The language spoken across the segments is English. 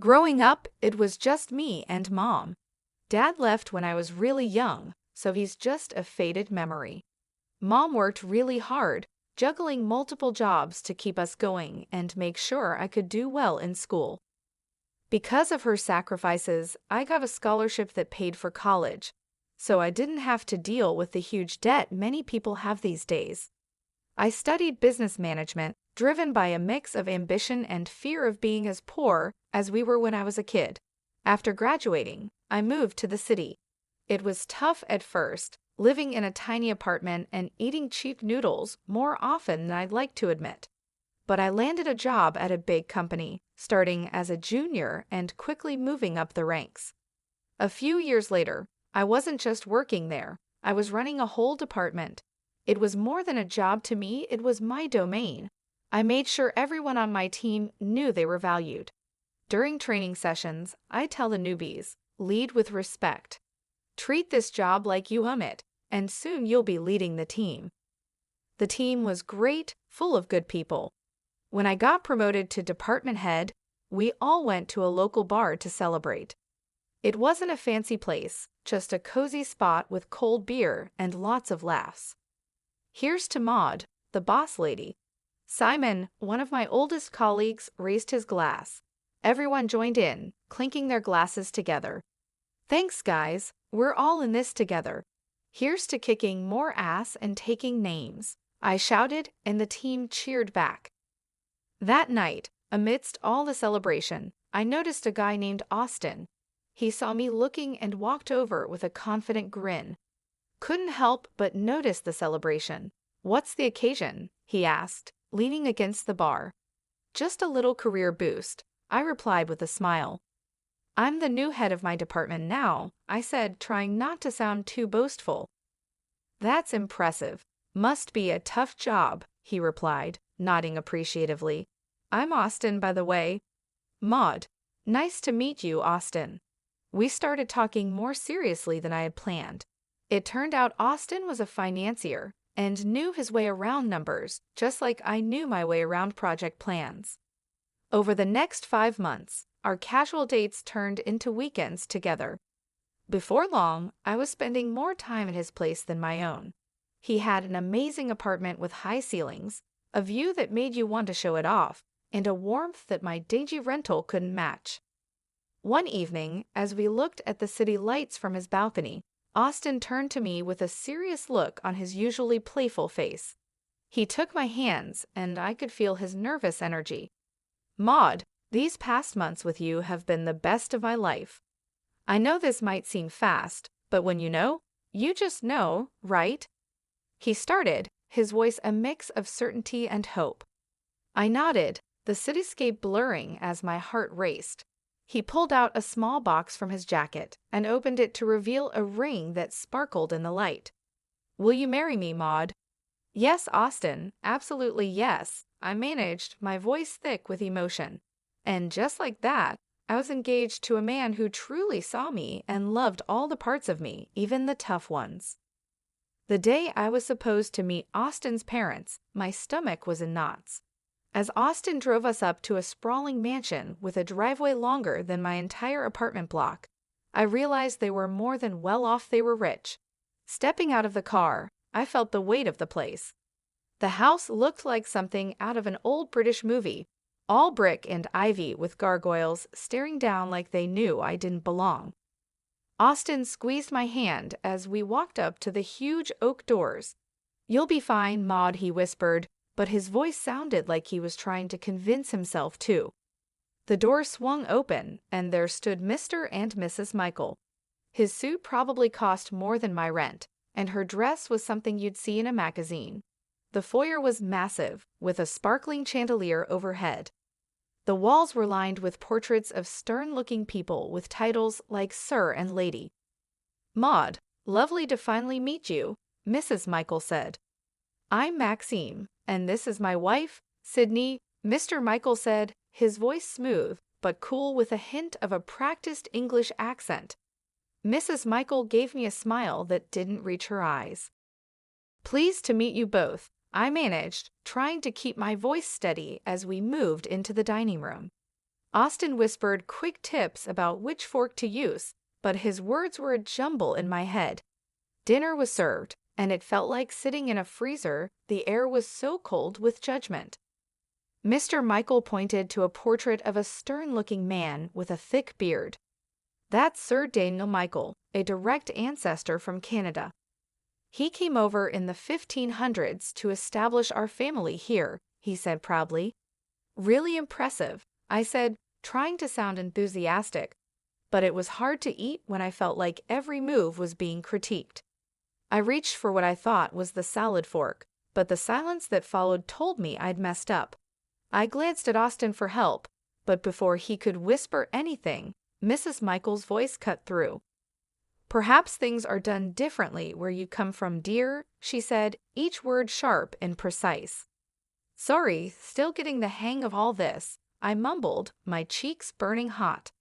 Growing up, it was just me and Mom. Dad left when I was really young, so he's just a faded memory. Mom worked really hard, juggling multiple jobs to keep us going and make sure I could do well in school. Because of her sacrifices, I got a scholarship that paid for college, so I didn't have to deal with the huge debt many people have these days. I studied business management, driven by a mix of ambition and fear of being as poor as we were when I was a kid. After graduating, I moved to the city. It was tough at first, living in a tiny apartment and eating cheap noodles more often than I'd like to admit. But I landed a job at a big company, starting as a junior and quickly moving up the ranks. A few years later, I wasn't just working there, I was running a whole department. It was more than a job to me, it was my domain. I made sure everyone on my team knew they were valued. During training sessions, I tell the newbies, lead with respect. Treat this job like you own it, and soon you'll be leading the team. The team was great, full of good people. When I got promoted to department head, we all went to a local bar to celebrate. It wasn't a fancy place, just a cozy spot with cold beer and lots of laughs. Here's to Maud, the boss lady. Simon, one of my oldest colleagues, raised his glass. Everyone joined in, clinking their glasses together. Thanks, guys, we're all in this together. Here's to kicking more ass and taking names, I shouted, and the team cheered back. That night, amidst all the celebration, I noticed a guy named Austin. He saw me looking and walked over with a confident grin. Couldn't help but notice the celebration. What's the occasion? He asked, leaning against the bar. Just a little career boost, I replied with a smile. I'm the new head of my department now, I said, trying not to sound too boastful. That's impressive. Must be a tough job, he replied, nodding appreciatively. I'm Austin, by the way. Maud. Nice to meet you, Austin. We started talking more seriously than I had planned. It turned out Austin was a financier and knew his way around numbers, just like I knew my way around project plans. Over the next 5 months, our casual dates turned into weekends together. Before long, I was spending more time at his place than my own. He had an amazing apartment with high ceilings, a view that made you want to show it off, and a warmth that my dingy rental couldn't match. One evening, as we looked at the city lights from his balcony, Austin turned to me with a serious look on his usually playful face. He took my hands, and I could feel his nervous energy. Maud, these past months with you have been the best of my life. I know this might seem fast, but when you just know, right? He started, his voice a mix of certainty and hope. I nodded, the cityscape blurring as my heart raced. He pulled out a small box from his jacket and opened it to reveal a ring that sparkled in the light. Will you marry me, Maud? Yes, Austin, absolutely yes, I managed, my voice thick with emotion. And just like that, I was engaged to a man who truly saw me and loved all the parts of me, even the tough ones. The day I was supposed to meet Austin's parents, my stomach was in knots. As Austin drove us up to a sprawling mansion with a driveway longer than my entire apartment block, I realized they were more than well off, they were rich. Stepping out of the car, I felt the weight of the place. The house looked like something out of an old British movie, all brick and ivy with gargoyles staring down like they knew I didn't belong. Austin squeezed my hand as we walked up to the huge oak doors. You'll be fine, Maud, he whispered, but his voice sounded like he was trying to convince himself too. The door swung open, and there stood Mr. and Mrs. Michael. His suit probably cost more than my rent, and her dress was something you'd see in a magazine. The foyer was massive, with a sparkling chandelier overhead. The walls were lined with portraits of stern-looking people with titles like Sir and Lady. Maud, lovely to finally meet you, Mrs. Michael said. I'm Maxime, and this is my wife, Sydney, Mr. Michael said, his voice smooth but cool with a hint of a practiced English accent. Mrs. Michael gave me a smile that didn't reach her eyes. Pleased to meet you both, I managed, trying to keep my voice steady as we moved into the dining room. Austin whispered quick tips about which fork to use, but his words were a jumble in my head. Dinner was served, and it felt like sitting in a freezer. The air was so cold with judgment. Mr. Michael pointed to a portrait of a stern-looking man with a thick beard. "That's Sir Daniel Michael, a direct ancestor from Canada. He came over in the 1500s to establish our family here," he said proudly. "Really impressive," I said, trying to sound enthusiastic, but it was hard to eat when I felt like every move was being critiqued. I reached for what I thought was the salad fork, but the silence that followed told me I'd messed up. I glanced at Austin for help, but before he could whisper anything, Mrs. Michael's voice cut through. "Perhaps things are done differently where you come from, dear," she said, each word sharp and precise. "Sorry, still getting the hang of all this," I mumbled, my cheeks burning hot.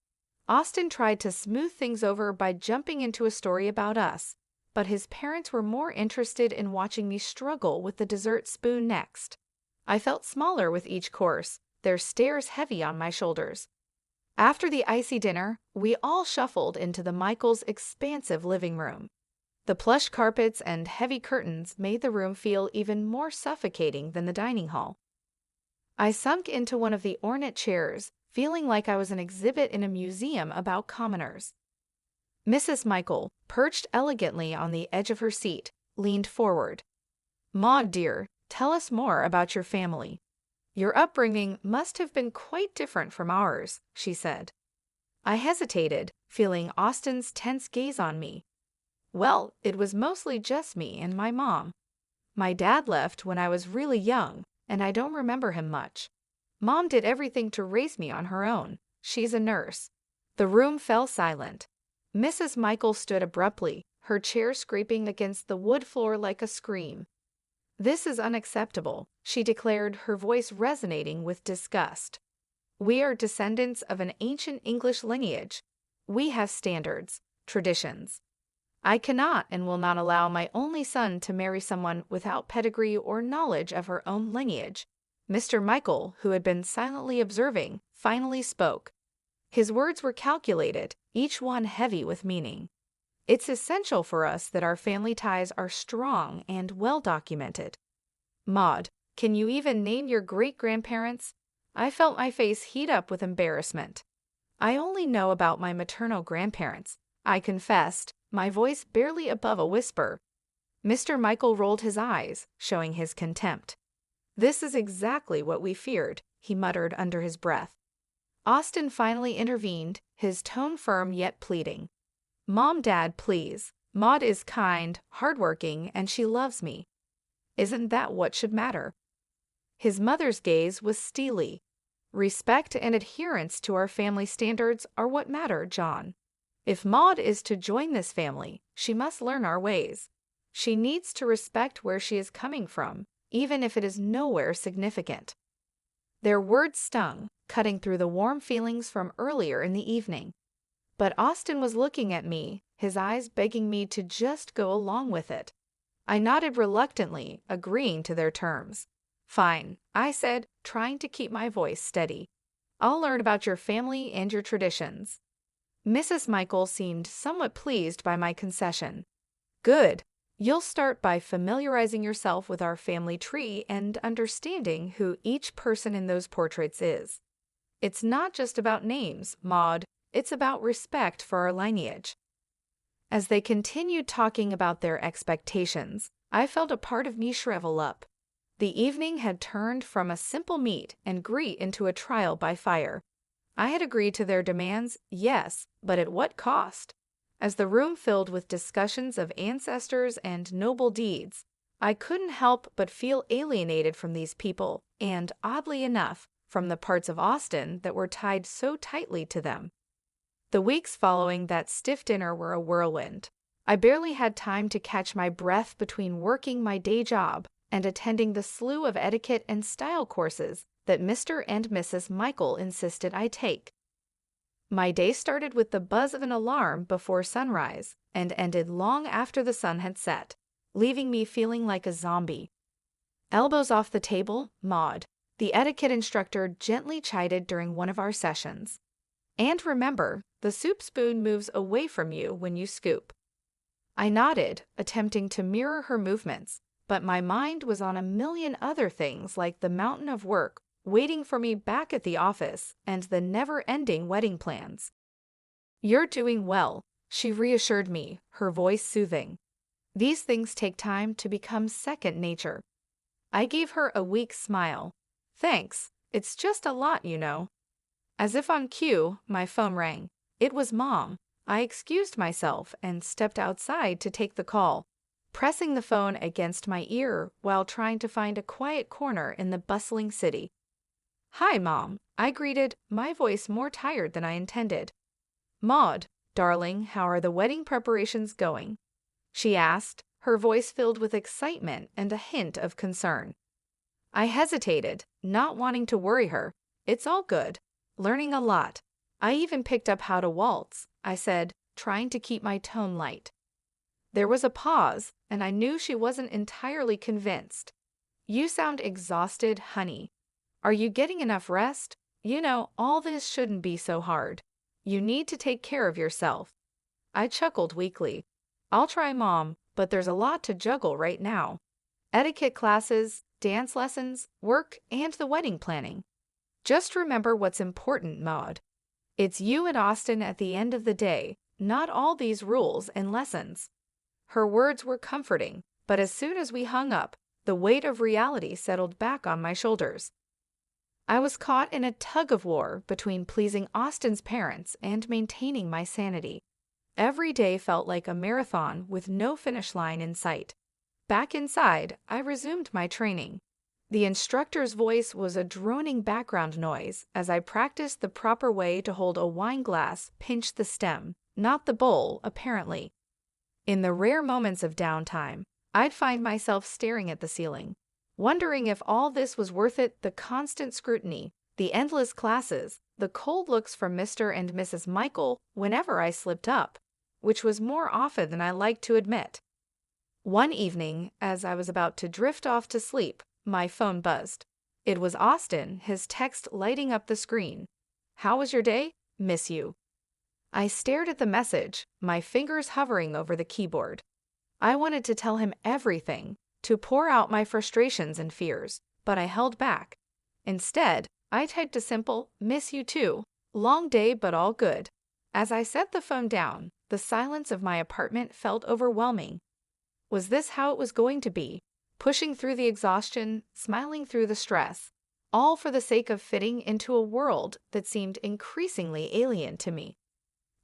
Austin tried to smooth things over by jumping into a story about us, but his parents were more interested in watching me struggle with the dessert spoon next. I felt smaller with each course, their stares heavy on my shoulders. After the icy dinner, we all shuffled into the Michaels' expansive living room. The plush carpets and heavy curtains made the room feel even more suffocating than the dining hall. I sunk into one of the ornate chairs, feeling like I was an exhibit in a museum about commoners. Mrs. Michael, perched elegantly on the edge of her seat, leaned forward. "Maud, dear, tell us more about your family. Your upbringing must have been quite different from ours," she said. I hesitated, feeling Austin's tense gaze on me. "Well, it was mostly just me and my mom. My dad left when I was really young, and I don't remember him much. Mom did everything to raise me on her own. She's a nurse." The room fell silent. Mrs. Michael stood abruptly, her chair scraping against the wood floor like a scream. "This is unacceptable," she declared, her voice resonating with disgust. "We are descendants of an ancient English lineage. We have standards, traditions. I cannot and will not allow my only son to marry someone without pedigree or knowledge of her own lineage." Mr. Michael, who had been silently observing, finally spoke. His words were calculated, each one heavy with meaning. "It's essential for us that our family ties are strong and well documented. Maud, can you even name your great-grandparents?" I felt my face heat up with embarrassment. "I only know about my maternal grandparents," I confessed, my voice barely above a whisper. Mr. Michael rolled his eyes, showing his contempt. "This is exactly what we feared," he muttered under his breath. Austin finally intervened, his tone firm yet pleading. "Mom, Dad, please. Maud is kind, hardworking, and she loves me. Isn't that what should matter?" His mother's gaze was steely. "Respect and adherence to our family standards are what matter, John. If Maud is to join this family, she must learn our ways. She needs to respect where she is coming from, even if it is nowhere significant." Their words stung, cutting through the warm feelings from earlier in the evening. But Austin was looking at me, his eyes begging me to just go along with it. I nodded reluctantly, agreeing to their terms. "Fine," I said, trying to keep my voice steady. "I'll learn about your family and your traditions." Mrs. Michael seemed somewhat pleased by my concession. "Good. You'll start by familiarizing yourself with our family tree and understanding who each person in those portraits is. It's not just about names, Maud. It's about respect for our lineage." As they continued talking about their expectations, I felt a part of me shrivel up. The evening had turned from a simple meet and greet into a trial by fire. I had agreed to their demands, yes, but at what cost? As the room filled with discussions of ancestors and noble deeds, I couldn't help but feel alienated from these people and, oddly enough, from the parts of Austin that were tied so tightly to them. The weeks following that stiff dinner were a whirlwind. I barely had time to catch my breath between working my day job and attending the slew of etiquette and style courses that Mr. and Mrs. Michael insisted I take. My day started with the buzz of an alarm before sunrise and ended long after the sun had set, leaving me feeling like a zombie. "Elbows off the table, Maud. the etiquette instructor gently chided during one of our sessions. And remember, the soup spoon moves away from you when you scoop. I nodded, attempting to mirror her movements, but my mind was on a million other things like the mountain of work waiting for me back at the office and the never-ending wedding plans. "You're doing well," she reassured me, her voice soothing. "These things take time to become second nature." I gave her a weak smile. "Thanks, it's just a lot, you know." As if on cue, my phone rang. It was Mom. I excused myself and stepped outside to take the call, pressing the phone against my ear while trying to find a quiet corner in the bustling city. "Hi, Mom," I greeted, my voice more tired than I intended. "Maud, darling, how are the wedding preparations going?" she asked, her voice filled with excitement and a hint of concern. I hesitated, not wanting to worry her. "It's all good. Learning a lot. I even picked up how to waltz," I said, trying to keep my tone light. There was a pause, and I knew she wasn't entirely convinced. "You sound exhausted, honey. Are you getting enough rest? You know, all this shouldn't be so hard. You need to take care of yourself." I chuckled weakly. "I'll try, Mom, but there's a lot to juggle right now. Etiquette classes, dance lessons, work, and the wedding planning. Just remember what's important, Maud. It's you and Austin at the end of the day, not all these rules and lessons." Her words were comforting, but as soon as we hung up, the weight of reality settled back on my shoulders. I was caught in a tug-of-war between pleasing Austin's parents and maintaining my sanity. Every day felt like a marathon with no finish line in sight. Back inside, I resumed my training. The instructor's voice was a droning background noise as I practiced the proper way to hold a wine glass, pinch the stem, not the bowl, apparently. In the rare moments of downtime, I'd find myself staring at the ceiling, wondering if all this was worth it: the constant scrutiny, the endless classes, the cold looks from Mr. and Mrs. Michael whenever I slipped up, which was more often than I liked to admit. One evening, as I was about to drift off to sleep, my phone buzzed. It was Austin, his text lighting up the screen. "How was your day? Miss you." I stared at the message, my fingers hovering over the keyboard. I wanted to tell him everything, to pour out my frustrations and fears, but I held back. Instead, I typed a simple, "Miss you too. Long day but all good." As I set the phone down, the silence of my apartment felt overwhelming. Was this how it was going to be? Pushing through the exhaustion, smiling through the stress, all for the sake of fitting into a world that seemed increasingly alien to me.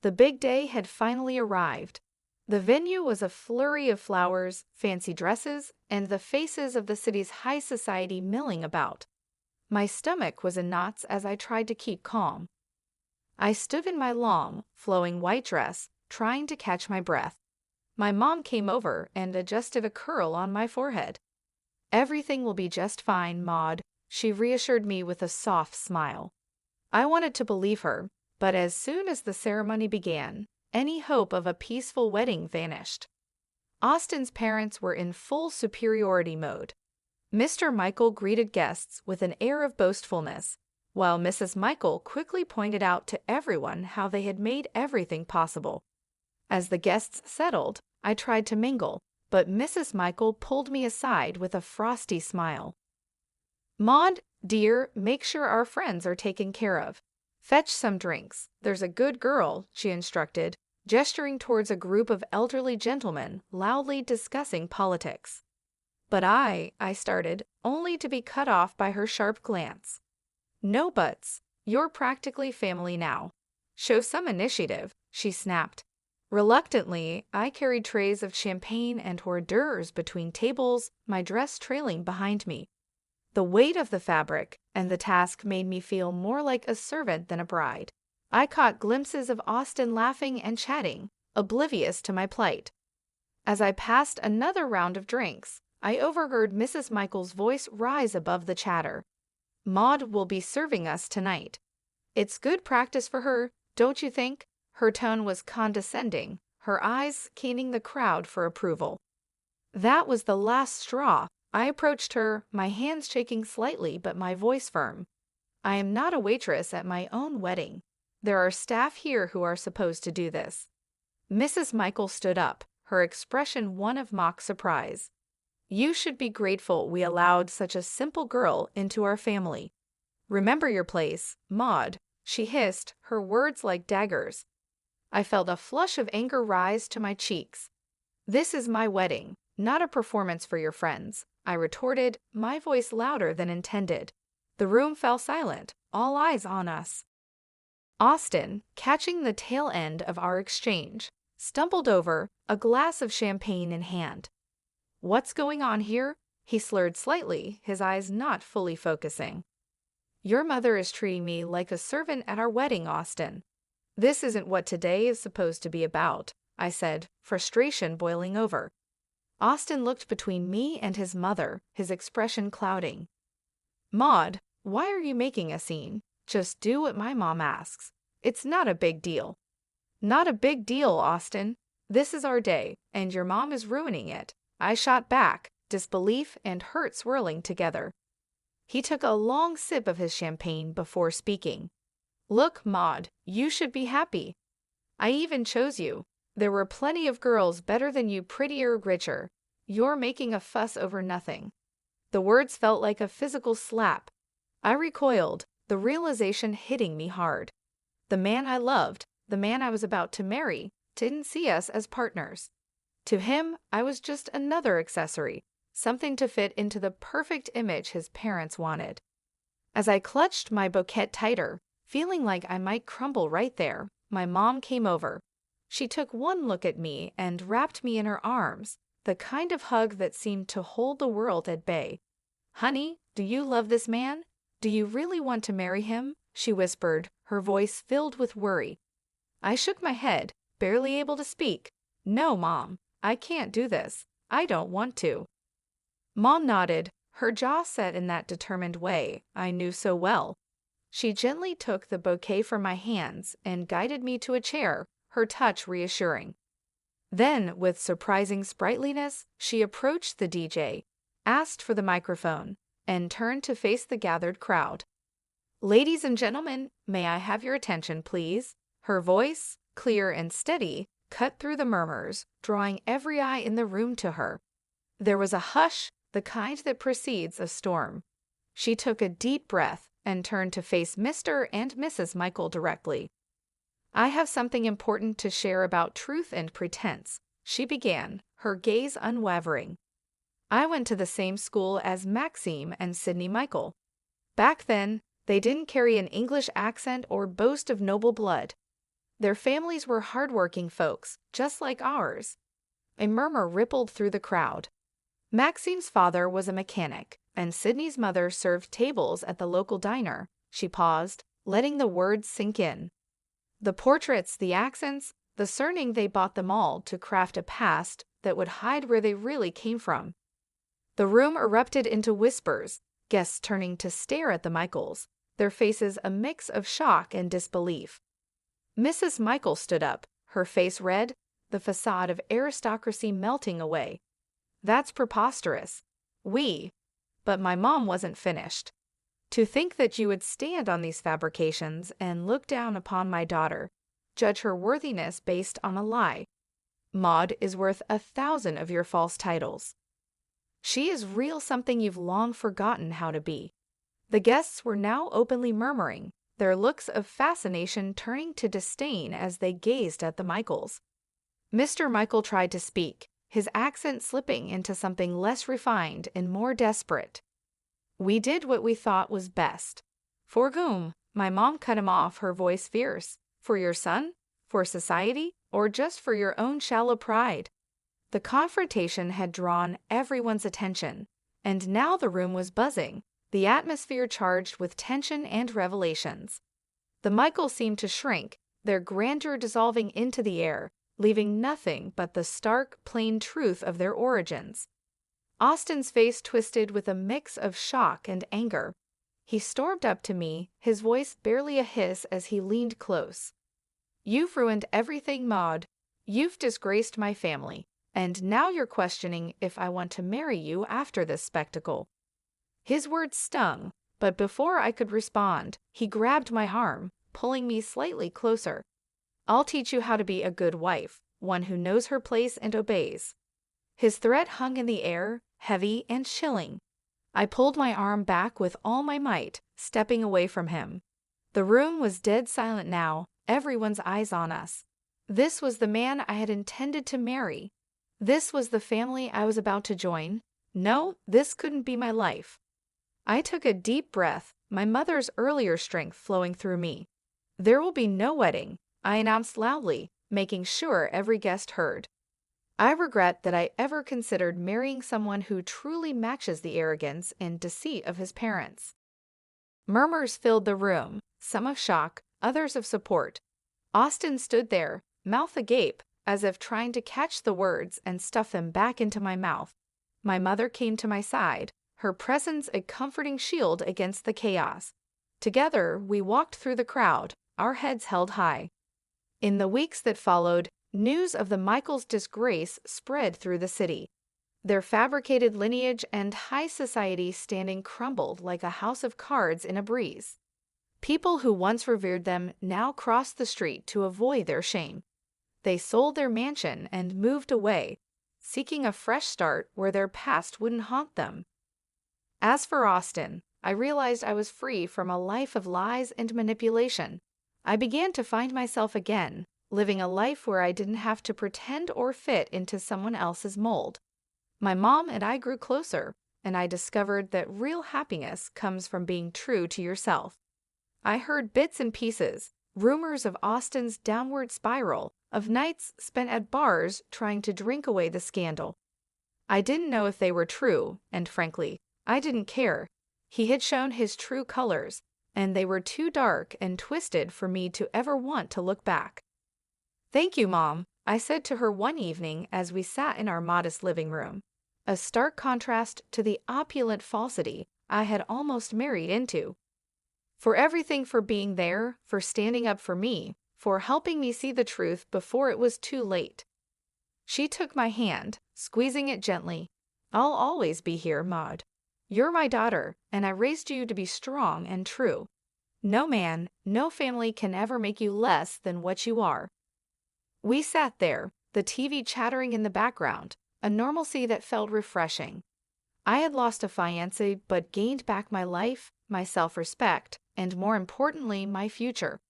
The big day had finally arrived. The venue was a flurry of flowers, fancy dresses, and the faces of the city's high society milling about. My stomach was in knots as I tried to keep calm. I stood in my long, flowing white dress, trying to catch my breath. My mom came over and adjusted a curl on my forehead. "Everything will be just fine, Maud," she reassured me with a soft smile. I wanted to believe her, but as soon as the ceremony began, any hope of a peaceful wedding vanished. Austin's parents were in full superiority mode. Mr. Michael greeted guests with an air of boastfulness, while Mrs. Michael quickly pointed out to everyone how they had made everything possible. As the guests settled, I tried to mingle, but Mrs. Michael pulled me aside with a frosty smile. "Maud, dear, make sure our friends are taken care of. Fetch some drinks. There's a good girl," she instructed, gesturing towards a group of elderly gentlemen loudly discussing politics. But I started, only to be cut off by her sharp glance. "No buts. You're practically family now. Show some initiative," she snapped. Reluctantly, I carried trays of champagne and hors d'oeuvres between tables, my dress trailing behind me. The weight of the fabric and the task made me feel more like a servant than a bride. I caught glimpses of Austin laughing and chatting, oblivious to my plight. As I passed another round of drinks, I overheard Mrs. Michael's voice rise above the chatter. "Maud will be serving us tonight. It's good practice for her, don't you think?" Her tone was condescending, her eyes scanning the crowd for approval. That was the last straw. I approached her, my hands shaking slightly but my voice firm. I am not a waitress at my own wedding. There are staff here who are supposed to do this. Mrs. Michael stood up, her expression one of mock surprise. You should be grateful we allowed such a simple girl into our family. Remember your place, Maud, she hissed, her words like daggers. I felt a flush of anger rise to my cheeks. This is my wedding, not a performance for your friends, I retorted, my voice louder than intended. The room fell silent, all eyes on us. Austin, catching the tail end of our exchange, stumbled over, a glass of champagne in hand. What's going on here? He slurred slightly, his eyes not fully focusing. Your mother is treating me like a servant at our wedding, Austin. This isn't what today is supposed to be about, I said, frustration boiling over. Austin looked between me and his mother, his expression clouding. Maud, why are you making a scene? Just do what my mom asks. It's not a big deal. Not a big deal, Austin. This is our day, and your mom is ruining it. I shot back, disbelief and hurt swirling together. He took a long sip of his champagne before speaking. Look, Maud, you should be happy. I even chose you. There were plenty of girls better than you, prettier, richer. You're making a fuss over nothing. The words felt like a physical slap. I recoiled, the realization hitting me hard. The man I loved, the man I was about to marry, didn't see us as partners. To him, I was just another accessory, something to fit into the perfect image his parents wanted. As I clutched my bouquet tighter, feeling like I might crumble right there, my mom came over. She took one look at me and wrapped me in her arms, the kind of hug that seemed to hold the world at bay. Honey, do you love this man? Do you really want to marry him? She whispered, her voice filled with worry. I shook my head, barely able to speak. No, Mom, I can't do this. I don't want to. Mom nodded, her jaw set in that determined way I knew so well. She gently took the bouquet from my hands and guided me to a chair, her touch reassuring. Then, with surprising sprightliness, she approached the DJ, asked for the microphone, and turned to face the gathered crowd. Ladies and gentlemen, may I have your attention, please? Her voice, clear and steady, cut through the murmurs, drawing every eye in the room to her. There was a hush, the kind that precedes a storm. She took a deep breath and turned to face Mr. and Mrs. Michael directly. I have something important to share about truth and pretense, she began, her gaze unwavering. I went to the same school as Maxime and Sydney Michael. Back then, they didn't carry an English accent or boast of noble blood. Their families were hardworking folks, just like ours. A murmur rippled through the crowd. Maxime's father was a mechanic, and Sydney's mother served tables at the local diner. She paused, letting the words sink in. The portraits, the accents, the surname, they bought them all to craft a past that would hide where they really came from. The room erupted into whispers, guests turning to stare at the Michaels, their faces a mix of shock and disbelief. Mrs. Michael stood up, her face red, the facade of aristocracy melting away. That's preposterous. But my mom wasn't finished. To think that you would stand on these fabrications and look down upon my daughter, judge her worthiness based on a lie. Maud is worth 1,000 of your false titles. She is real, something you've long forgotten how to be. The guests were now openly murmuring, their looks of fascination turning to disdain as they gazed at the Michaels. Mr. Michael tried to speak, his accent slipping into something less refined and more desperate. We did what we thought was best. For whom? My mom cut him off, her voice fierce. For your son? For society? Or just for your own shallow pride? The confrontation had drawn everyone's attention, and now the room was buzzing, the atmosphere charged with tension and revelations. The Michaels seemed to shrink, their grandeur dissolving into the air, leaving nothing but the stark, plain truth of their origins. Austin's face twisted with a mix of shock and anger. He stormed up to me, his voice barely a hiss as he leaned close. You've ruined everything, Maud. You've disgraced my family, And now you're questioning if I want to marry you after this spectacle." His words stung, but before I could respond, he grabbed my arm, pulling me slightly closer. "I'll teach you how to be a good wife, one who knows her place and obeys." His threat hung in the air, heavy and chilling. I pulled my arm back with all my might, stepping away from him. The room was dead silent now, everyone's eyes on us. This was the man I had intended to marry. This was the family I was about to join. No, this couldn't be my life. I took a deep breath, my mother's earlier strength flowing through me. "There will be no wedding," I announced loudly, making sure every guest heard. I regret that I ever considered marrying someone who truly matches the arrogance and deceit of his parents. Murmurs filled the room, some of shock, others of support. Austin stood there, mouth agape, as if trying to catch the words and stuff them back into my mouth. My mother came to my side, her presence a comforting shield against the chaos. Together, we walked through the crowd, our heads held high. In the weeks that followed, news of the Michaels' disgrace spread through the city. Their fabricated lineage and high society standing crumbled like a house of cards in a breeze. People who once revered them now crossed the street to avoid their shame. They sold their mansion and moved away, seeking a fresh start where their past wouldn't haunt them. As for Austin, I realized I was free from a life of lies and manipulation. I began to find myself again, living a life where I didn't have to pretend or fit into someone else's mold. My mom and I grew closer, and I discovered that real happiness comes from being true to yourself. I heard bits and pieces, rumors of Austin's downward spiral, of nights spent at bars trying to drink away the scandal. I didn't know if they were true, and frankly, I didn't care. He had shown his true colors, and they were too dark and twisted for me to ever want to look back. "Thank you, Mom," I said to her one evening as we sat in our modest living room, a stark contrast to the opulent falsity I had almost married into. "For everything, for being there, for standing up for me, for helping me see the truth before it was too late." She took my hand, squeezing it gently. "I'll always be here, Maud. You're my daughter, and I raised you to be strong and true. No man, no family can ever make you less than what you are." We sat there, the TV chattering in the background, a normalcy that felt refreshing. I had lost a fiancé but gained back my life, my self-respect, and more importantly, my future.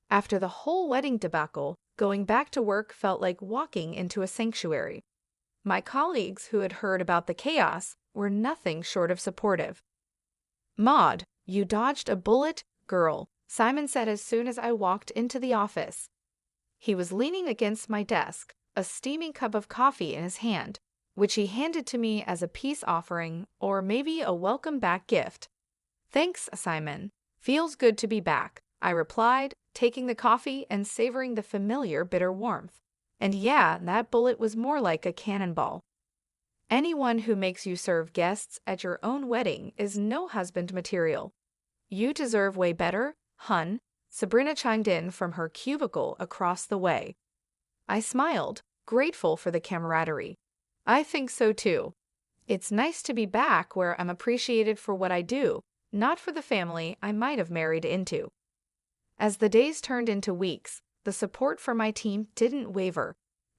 After the whole wedding debacle, going back to work felt like walking into a sanctuary. My colleagues who had heard about the chaos were nothing short of supportive. "Maud, you dodged a bullet, girl," Simon said as soon as I walked into the office. He was leaning against my desk, a steaming cup of coffee in his hand, which he handed to me as a peace offering or maybe a welcome back gift. "Thanks, Simon. Feels good to be back," I replied, taking the coffee and savoring the familiar bitter warmth. And yeah, that bullet was more like a cannonball. "Anyone who makes you serve guests at your own wedding is no husband material. You deserve way better, hun," Sabrina chimed in from her cubicle across the way. I smiled, grateful for the camaraderie. "I think so too. It's nice to be back where I'm appreciated for what I do, not for the family I might have married into." As the days turned into weeks, the support from my team didn't waver.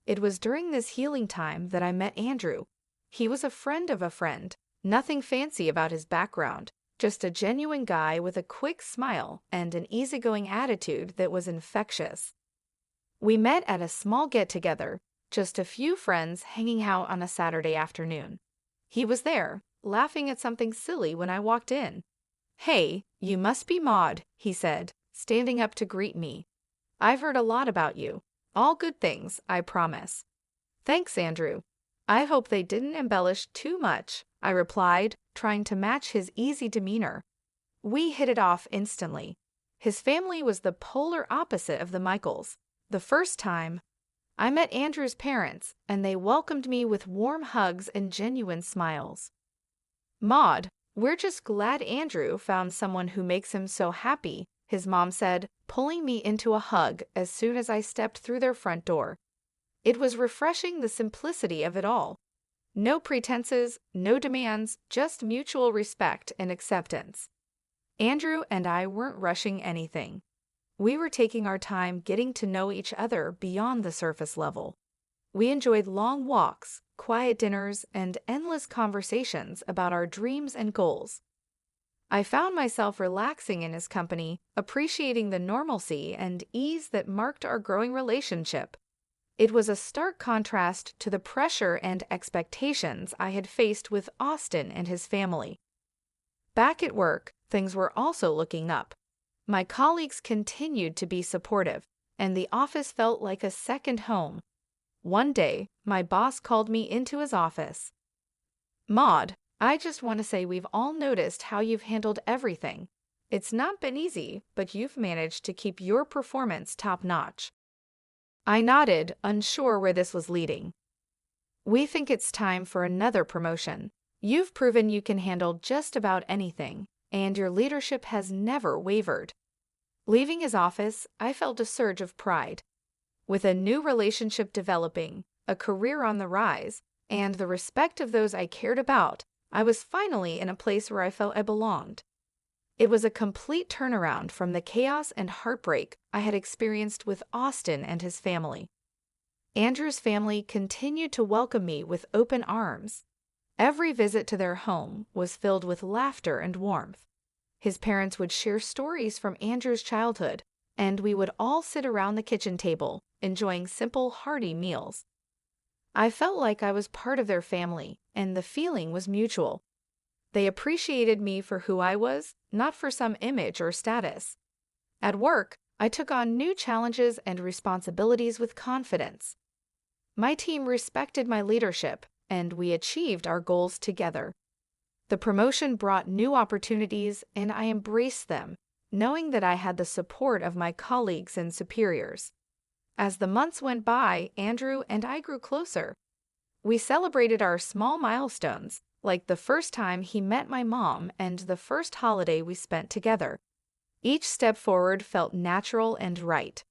It was during this healing time that I met Andrew. He was a friend of a friend, nothing fancy about his background, just a genuine guy with a quick smile and an easygoing attitude that was infectious. We met at a small get-together, just a few friends hanging out on a Saturday afternoon. He was there, laughing at something silly when I walked in. "Hey, you must be Maud," he said, standing up to greet me. "I've heard a lot about you. All good things, I promise." "Thanks, Andrew. I hope they didn't embellish too much," I replied, trying to match his easy demeanor. We hit it off instantly. His family was the polar opposite of the Michaels. The first time I met Andrew's parents, and they welcomed me with warm hugs and genuine smiles. "Maud, we're just glad Andrew found someone who makes him so happy," his mom said, pulling me into a hug as soon as I stepped through their front door. It was refreshing, the simplicity of it all. No pretenses, no demands, just mutual respect and acceptance. Andrew and I weren't rushing anything. We were taking our time getting to know each other beyond the surface level. We enjoyed long walks, quiet dinners, and endless conversations about our dreams and goals. I found myself relaxing in his company, appreciating the normalcy and ease that marked our growing relationship. It was a stark contrast to the pressure and expectations I had faced with Austin and his family. Back at work, things were also looking up. My colleagues continued to be supportive, and the office felt like a second home. One day, my boss called me into his office. "Maud, I just want to say we've all noticed how you've handled everything. It's not been easy, but you've managed to keep your performance top-notch." I nodded, unsure where this was leading. "We think it's time for another promotion. You've proven you can handle just about anything, and your leadership has never wavered." Leaving his office, I felt a surge of pride. With a new relationship developing, a career on the rise, and the respect of those I cared about, I was finally in a place where I felt I belonged. It was a complete turnaround from the chaos and heartbreak I had experienced with Austin and his family. Andrew's family continued to welcome me with open arms. Every visit to their home was filled with laughter and warmth. His parents would share stories from Andrew's childhood, and we would all sit around the kitchen table, enjoying simple, hearty meals. I felt like I was part of their family, and the feeling was mutual. They appreciated me for who I was, not for some image or status. At work, I took on new challenges and responsibilities with confidence. My team respected my leadership, and we achieved our goals together. The promotion brought new opportunities, and I embraced them, knowing that I had the support of my colleagues and superiors. As the months went by, Andrew and I grew closer. We celebrated our small milestones, like the first time he met my mom and the first holiday we spent together. Each step forward felt natural and right.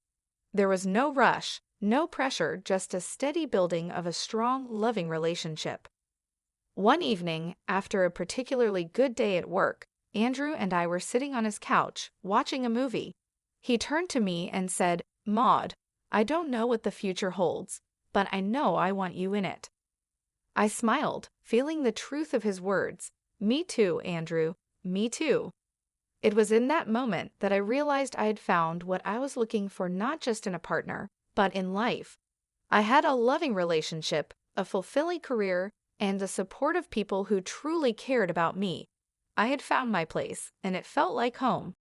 There was no rush, no pressure, just a steady building of a strong, loving relationship. One evening, after a particularly good day at work, Andrew and I were sitting on his couch, watching a movie. He turned to me and said, "Maud, I don't know what the future holds, but I know I want you in it." I smiled, feeling the truth of his words. "Me too, Andrew. Me too." It was in that moment that I realized I had found what I was looking for, not just in a partner, but in life. I had a loving relationship, a fulfilling career, and the support of people who truly cared about me. I had found my place, and it felt like home.